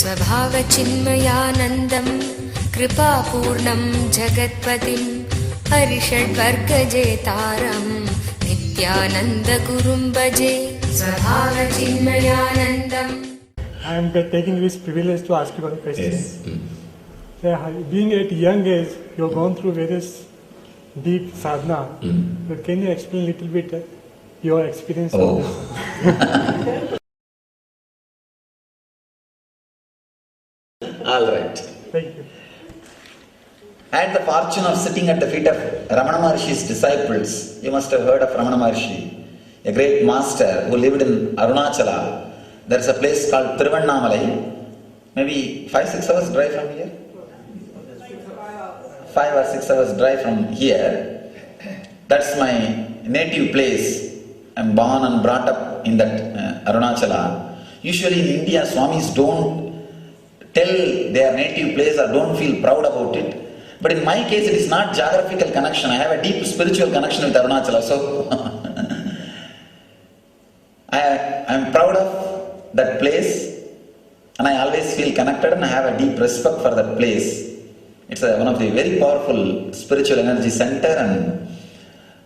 स्वभावचिन्मयानन्दं कृपापूर्णं जगत्पतिं हरिषड्वर्गजेतारं नित्यानन्दगुरुं भजे स्वभावचिन्मयानन्दम्. I am taking this privilege to ask you one question. Yes. Being at young age, you have gone through various deep sadhana. But can you explain a little bit your experience of this? All right. Thank you. I had the fortune of sitting at the feet of Ramana Maharshi's disciples. You must have heard of Ramana Maharshi, a great master who lived in Arunachala. There's a place called Thiruvannamalai, maybe 5-6 hours drive from here. 5 or 6 hours drive from here. That's my native place. I'm born and brought up in that Arunachala. Usually in India, Swamis don't tell their native place or don't feel proud about it. But in my case, it is not geographical connection. I have a deep spiritual connection with Arunachala. So I am proud of that place, and I always feel connected and I have a deep respect for that place. It's one of the very powerful spiritual energy center and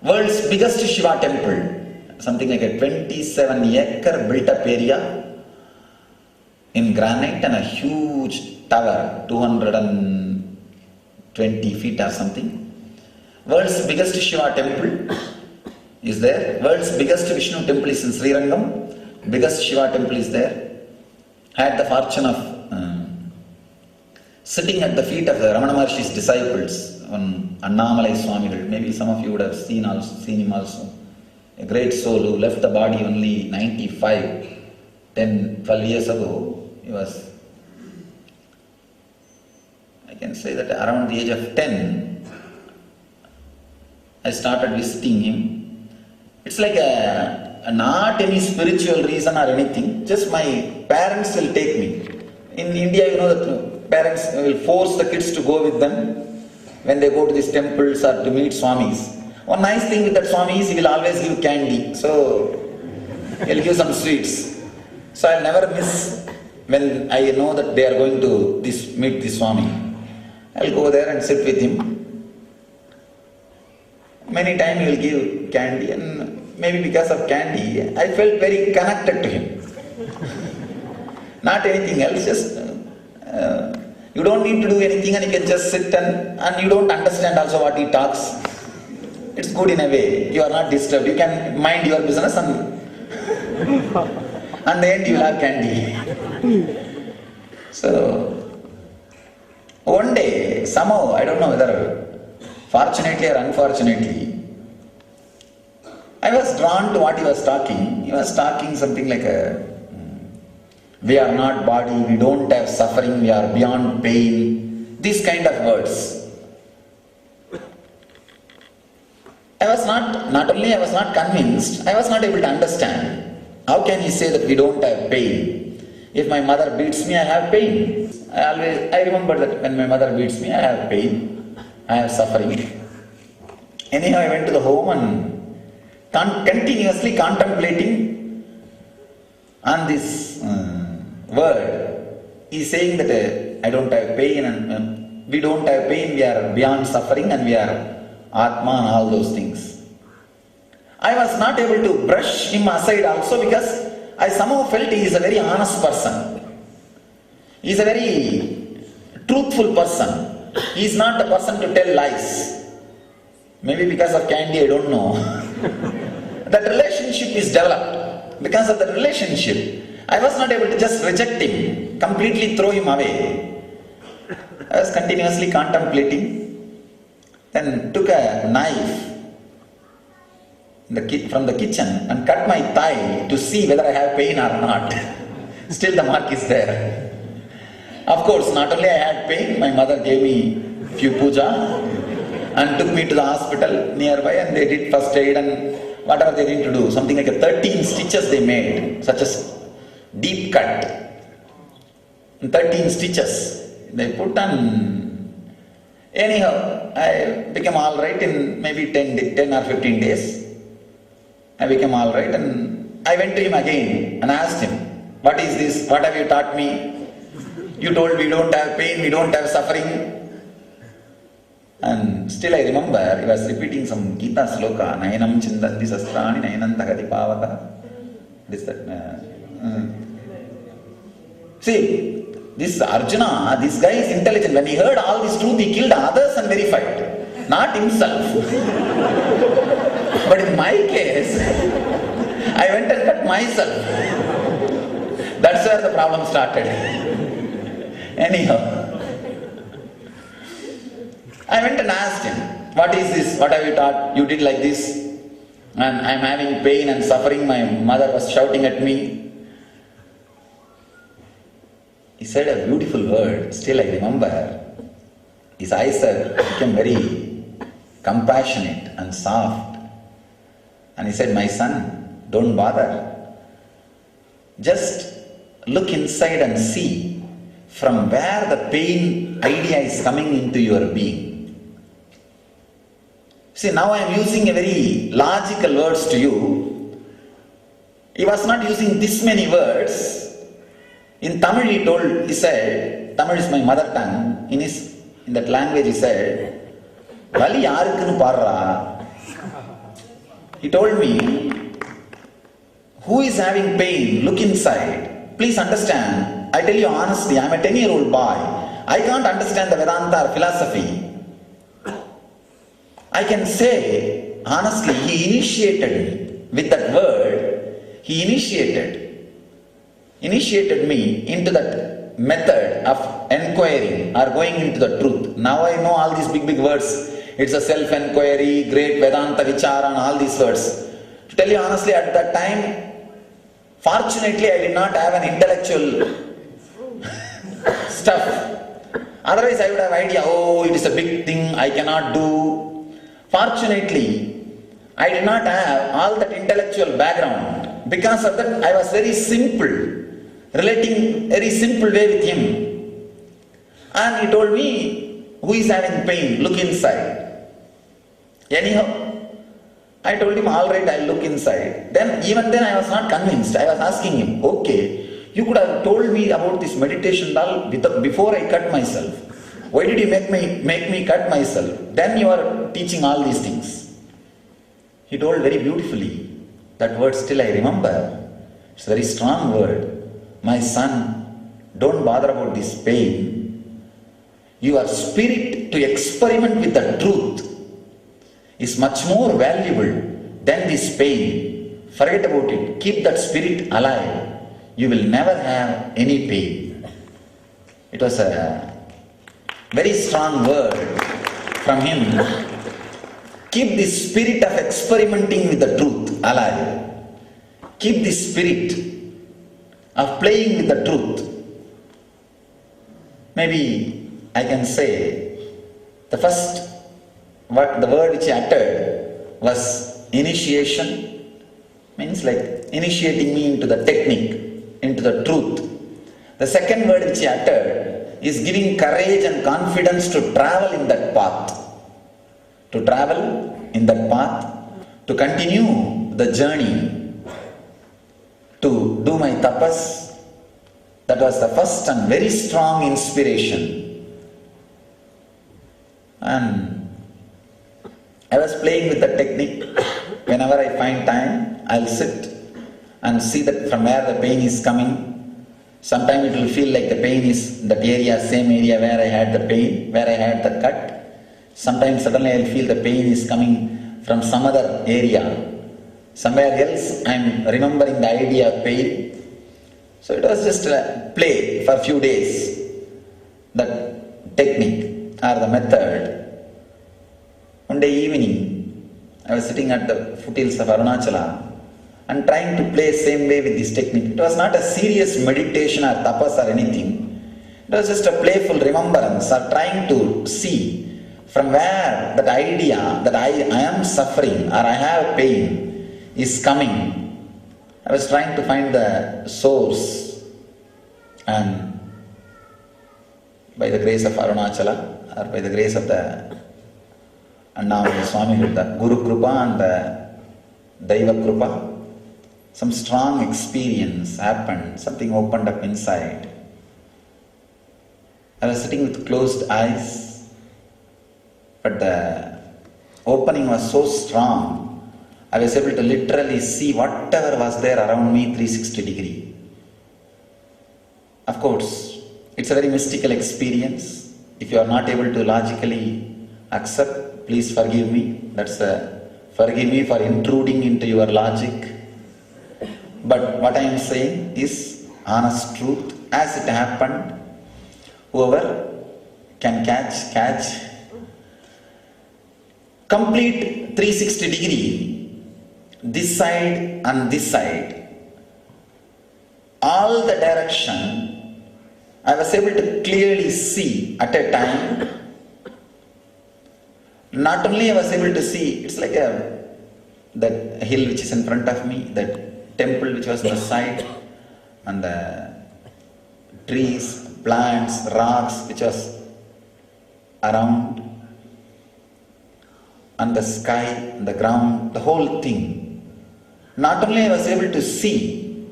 world's biggest Shiva temple. Something like a 27-acre built up area in granite and a huge tower, 220 feet or something. World's biggest Shiva temple is there. World's biggest Vishnu temple is in Srirangam. Biggest Shiva temple is there. I had the fortune of sitting at the feet of the Ramana Maharshi's disciples on Annamalai Swamigal. Maybe some of you would have seen him also. A great soul who left the body only 95, 10-12 years ago. He was, I can say that around the age of 10, I started visiting him. It's like not any spiritual reason or anything, just my parents will take me. In India, you know that parents will force the kids to go with them when they go to these temples or to meet Swamis. One nice thing with that Swami is he will always give candy, so he'll give some sweets. So I'll never miss when I know that they are going to meet this Swami. I'll go there and sit with him. Many times he will give candy, and maybe because of candy, I felt very connected to him. Not anything else, just you don't need to do anything and you can just sit and you don't understand also what he talks. It's good in a way. You are not disturbed. You can mind your business and at the end you will have candy. So, one day, somehow, I don't know whether fortunately or unfortunately, I was drawn to what he was talking. He was talking something like we are not body, we don't have suffering, we are beyond pain. These kind of words. Not only I was not convinced, I was not able to understand. How can he say that we don't have pain? If my mother beats me, I have pain. I remember that when my mother beats me, I have pain. I have suffering. Anyhow, I went to the home and continuously contemplating on this word. He is saying that I don't have pain and we don't have pain, we are beyond suffering and we are Atma and all those things. I was not able to brush him aside also because I somehow felt he is a very honest person. He is a very truthful person. He is not the person to tell lies. Maybe because of candy, I don't know. That relationship is developed. Because of the relationship, I was not able to just reject him, completely throw him away. I was continuously contemplating, then took a knife from the kitchen and cut my thigh to see whether I have pain or not. Still the mark is there. Of course, not only I had pain, my mother gave me few puja and took me to the hospital nearby and they did first aid and whatever they need to do. Something like 13 stitches they made, such as deep cut. 13 stitches they put on. Anyhow, I became alright in maybe 10 or 15 days. I became alright and I went to him again and asked him, what is this? What have you taught me? You told we don't have pain, we don't have suffering. And still I remember he was repeating some Gita sloka, Nayanam Chindanti Sastrani Nayanam Tagati Pavata. See, this Arjuna, this guy is intelligent. When he heard all this truth, he killed others and verified, not himself. But in my case, I went and cut myself. That's where the problem started. Anyhow, I went and asked him, what is this? What have you taught? You did like this? And I'm having pain and suffering. My mother was shouting at me. He said a beautiful word. Still I remember. His eyes became very compassionate and soft. And he said, my son, don't bother. Just look inside and see from where the pain idea is coming into your being. See, now I am using a very logical words to you. He was not using this many words. In Tamil he said, Tamil is my mother tongue. In that language he said, Vali yarukunu parra. He told me, who is having pain? Look inside. Please understand. I tell you honestly, I am a 10-year-old boy. I can't understand the Vedanta or philosophy. I can say, honestly, he initiated me with that word. He initiated me into that method of enquiring or going into the truth. Now I know all these big words. It's a self-enquiry, great Vedanta Vichara and all these words. To tell you honestly, at that time, fortunately I did not have an intellectual stuff. Otherwise I would have idea, oh, it is a big thing, I cannot do. Fortunately, I did not have all that intellectual background. Because of that, I was very simple, relating very simple way with him. And he told me, who is having pain? Look inside. Anyhow, I told him, all right, I'll look inside. Even then I was not convinced. I was asking him, okay, you could have told me about this meditation before I cut myself. Why did you make me cut myself? Then you are teaching all these things. He told very beautifully. That word still I remember. It's a very strong word. My son, don't bother about this pain. Your spirit to experiment with the truth is much more valuable than this pain. Forget about it. Keep that spirit alive. You will never have any pain. It was a very strong word from him. Keep the spirit of experimenting with the truth alive. Keep the spirit of playing with the truth. Maybe I can say the word which he uttered was initiation. Means like initiating me into the technique, into the truth. The second word which he uttered is giving courage and confidence to travel in that path. To travel in that path, to continue the journey, to do my tapas. That was the first and very strong inspiration. And I was playing with the technique. Whenever I find time, I'll sit and see that from where the pain is coming. Sometimes it will feel like the pain is in that area, same area where I had the pain, where I had the cut. Sometimes suddenly I will feel the pain is coming from some other area. Somewhere else I am remembering the idea of pain. So it was just a play for a few days. That technique or the method. One day evening, I was sitting at the foothills of Arunachala and trying to play same way with this technique. It was not a serious meditation or tapas or anything. It was just a playful remembrance or trying to see from where that idea that I am suffering or I have pain is coming. I was trying to find the source, and by the grace of Arunachala or by the grace of and now the Swami with the Guru Krupa and the Daiva Krupa, some strong experience happened, something opened up inside. I was sitting with closed eyes, but the opening was so strong, I was able to literally see whatever was there around me 360 degree. Of course, it's a very mystical experience. If you are not able to logically accept, please forgive me. Forgive me for intruding into your logic. But what I am saying is honest truth. As it happened, whoever can catch. Complete 360 degree, this side and this side, all the direction, I was able to clearly see at a time. Not only I was able to see, it's like that hill which is in front of me, that temple which was on the side, and the trees, plants, rocks which was around, and the sky, and the ground, the whole thing. Not only I was able to see,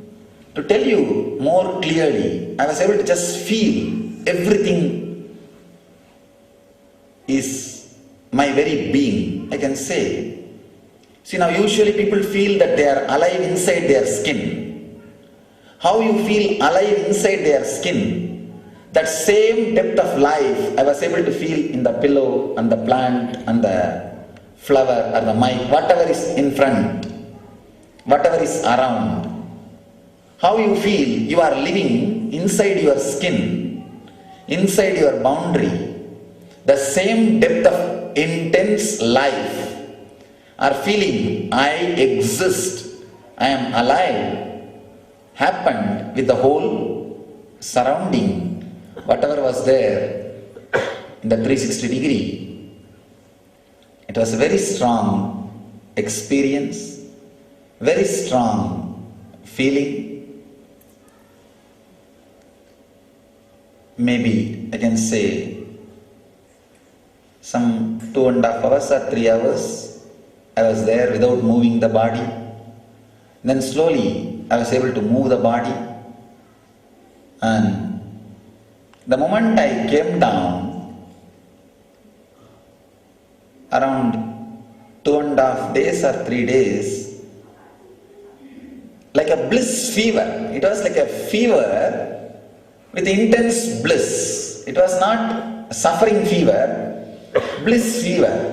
to tell you more clearly, I was able to just feel everything is my very being, I can say. See, now usually people feel that they are alive inside their skin. How you feel alive inside their skin, that same depth of life I was able to feel in the pillow and the plant and the flower or the mic, whatever is in front, whatever is around. How you feel you are living inside your skin, inside your boundary, the same depth of intense life, or feeling I exist, I am alive, happened with the whole surrounding, whatever was there in the 360 degree. It was a very strong experience, very strong feeling. Maybe I can say some 2.5 hours or 3 hours I was there without moving the body. Then slowly I was able to move the body, and the moment I came down, around 2.5 days or 3 days, like a bliss fever. It was like a fever with intense bliss. It was not suffering fever, bliss fever.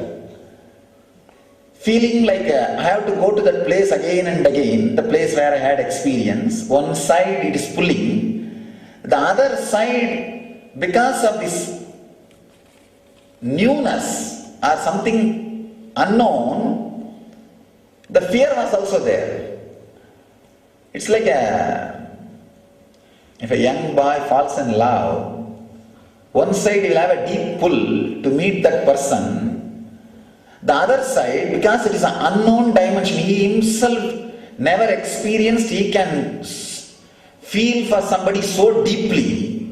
Feeling like I have to go to that place again and again, the place where I had experience. One side it is pulling, the other side, because of this newness or something unknown, the fear was also there. It's like if a young boy falls in love, one side he will have a deep pull to meet that person. The other side, because it is an unknown dimension, he himself never experienced, he can feel for somebody so deeply.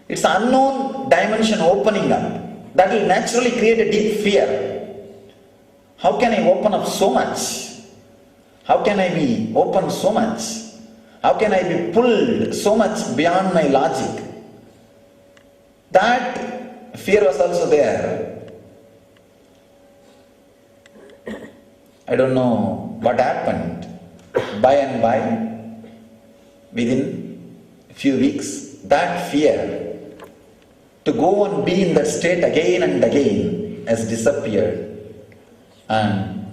It's an unknown dimension opening up. That will naturally create a deep fear. How can I open up so much? How can I be open so much? How can I be pulled so much beyond my logic? That fear was also there. I don't know what happened. By and by, within a few weeks, that fear to go and be in that state again and again has disappeared. And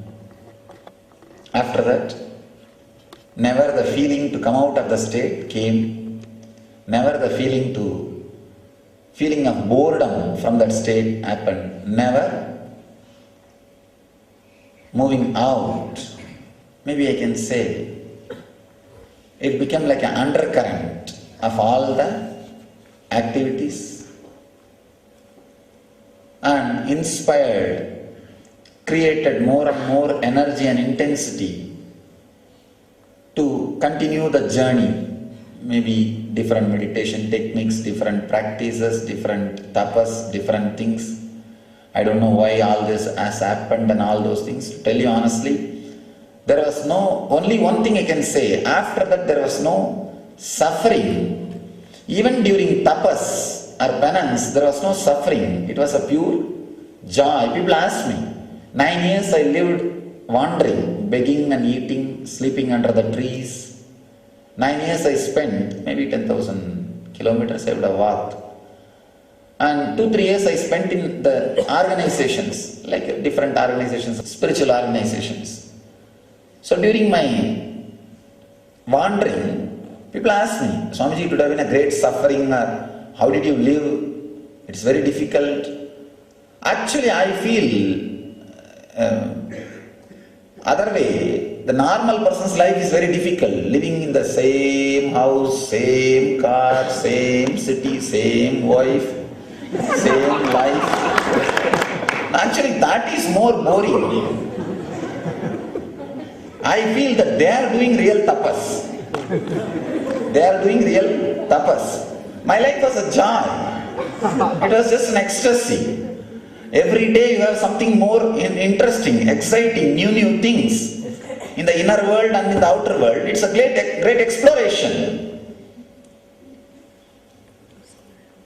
after that, never the feeling to come out of the state came. Never the feeling of boredom from that state happened. Never. Moving out, maybe I can say, it became like an undercurrent of all the activities, and inspired, created more and more energy and intensity to continue the journey. Maybe different meditation techniques, different practices, different tapas, different things. I don't know why all this has happened and all those things. To tell you honestly, there was only one thing I can say. After that, there was no suffering. Even during tapas, or penance, there was no suffering. It was a pure joy. People ask me, 9 years I lived wandering, begging and eating, sleeping under the trees. 9 years I spent, maybe 10,000 kilometers I would have walked. And 2-3 years I spent in the organizations, like different organizations, spiritual organizations. So during my wandering, people ask me, Swamiji, it would have been a great suffering, or how did you live? It's very difficult. Actually, I feel other way, the normal person's life is very difficult, living in the same house, same car, same city, same wife, same life. Actually, that is more boring. I feel that they are doing real tapas. They are doing real tapas. My life was a joy. It was just an ecstasy. Every day you have something more interesting, exciting, new things. In the inner world and in the outer world, it's a great exploration.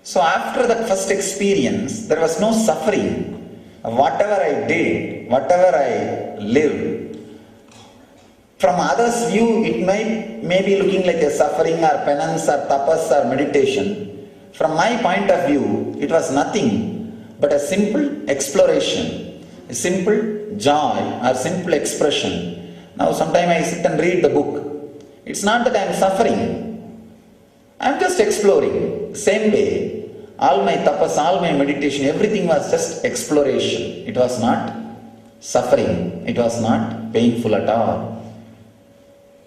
So after that first experience, there was no suffering. Whatever I did, whatever I lived, from others' view, it may be looking like a suffering or penance or tapas or meditation. From my point of view, it was nothing but a simple exploration, a simple joy or simple expression. Now sometimes I sit and read the book. It's not that I am suffering. I am just exploring. Same way, all my tapas, all my meditation, everything was just exploration. It was not suffering. It was not painful at all.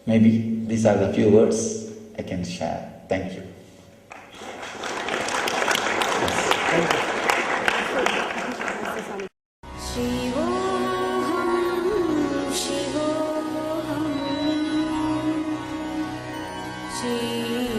Maybe these are the few words I can share. Thank you. शिवोऽहं शिवोऽहं श्री